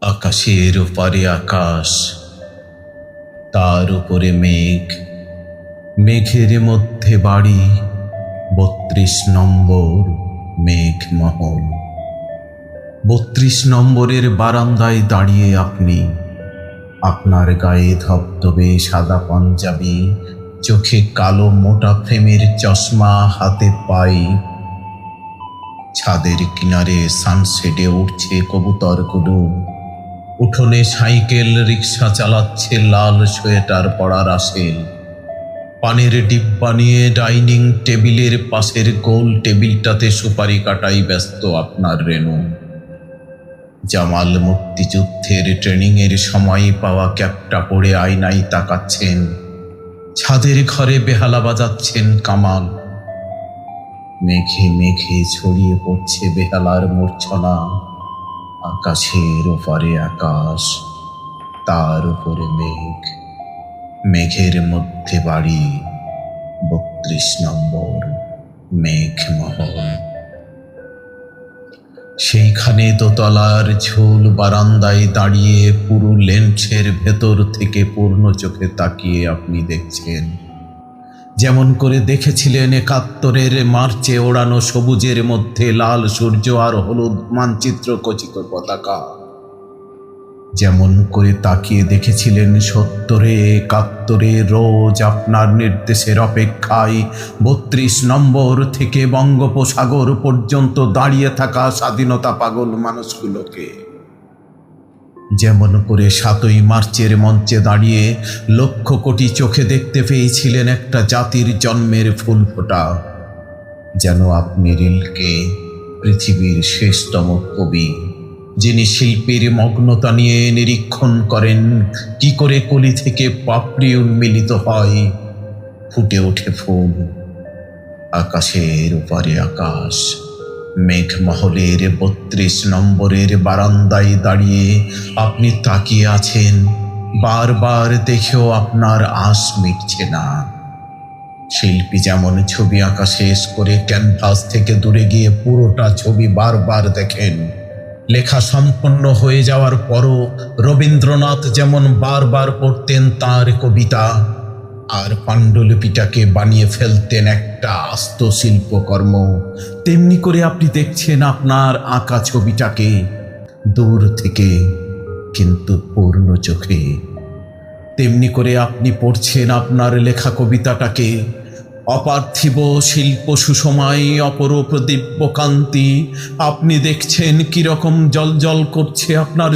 আকাশের ওপারে আকাশ, তার উপরে মেঘ, মেঘের মধ্যে বাড়ি ৩২ নম্বর মেঘমহল। ৩২ নম্বরের বারান্দায় দাঁড়িয়ে আপনি, আপনার গায়ে ধবধবে সাদা পাঞ্জাবি, চোখে কালো মোটা ফ্রেমের চশমা, হাতে পাইপ। ছাদের কিনারে সানসেটে উঠছে কবুতরগুলো, উঠোনে সাইকেল রিক্সা চালাচ্ছে লাল সোয়েটার পরা রাসেল। পানের ডিব্বা নিয়ে ডাইনিং টেবিলের পাশের গোল টেবিলটাতে সুপারি কাটাই ব্যস্ত আপনার রেনু। জামাল মুক্তিযুদ্ধের ট্রেনিংয়ের সময় পাওয়া ক্যাপটা পরে আয়নায় তাকাচ্ছেন। ছাদের ঘরে বেহালা বাজাচ্ছেন কামাল। মেঘে মেঘে ছড়িয়ে পড়ছে বেহালার মূর্ছনা। আকাশের ওপারে আকাশ, তার উপরে মেঘ, মেঘের মধ্যে বাড়ি ৩২ নম্বর মেঘমহল। সেইখানে দোতলার ঝুল বারান্দায় দাঁড়িয়ে পুরো লেন্সের ভেতর থেকে পূর্ণ চোখে তাকিয়ে আপনি দেখছেন, যেমন করে দেখেছিলেন ৭১-এর মার্চে ওড়ানো সবুজের মধ্যে লাল সূর্য আর হলুদ মানচিত্র খচিত পতাকা। যেমন করে তাকিয়ে দেখেছিলেন ৭০-এ ৭১-এ রোজ আপনার নির্দেশের অপেক্ষায় ৩২ নম্বর থেকে বঙ্গোপসাগর পর্যন্ত দাঁড়িয়ে থাকা স্বাধীনতা পাগল মানুষগুলোকে। যেমন করে ৭ই মার্চের মঞ্চে দাঁড়িয়ে লক্ষ কোটি চোখে দেখতে পেয়েছিলেন একটা জাতির জন্মের ফুল ফোটা। যেন আপনি রিলকে পৃথিবীর শেষতম কবি, যিনি শিল্পীর মগ্নতা নিয়ে নিরীক্ষণ করেন কি করে কলি থেকে পাপড়ি উন্মিলিত হয়, ফুটে ওঠে ফুল। আকাশের ওপারে আকাশ, মেঘমহলের ৩২ নম্বরের বারান্দায় দাঁড়িয়ে আপনি তাকিয়ে আছেন। বারবার দেখেও আপনার আশ মিটছে না। শিল্পী যেমন ছবি আঁকা শেষ করে ক্যানভাস থেকে দূরে গিয়ে পুরোটা ছবি বারবার দেখেন, লেখা সম্পন্ন হয়ে যাওয়ার পরও রবীন্দ্রনাথ যেমন বারবার পড়তেন তাঁর কবিতা, আর পাণ্ডুলিপিটাকে বানিয়ে ফেলতেন একটা আস্ত শিল্পকর্ম, তেমনি করে আপনি দেখছেন আপনার আঁকা ছবিটাকে দূর থেকে কিন্তু পূর্ণ চোখে। তেমনি করে আপনি পড়ছেন আপনার লেখা কবিতাটাকে। অপার্থিব শিল্প সুসময় অপরূপ দিব্যকান্তি, আপনি দেখছেন কিরকম জলজল করছে আপনার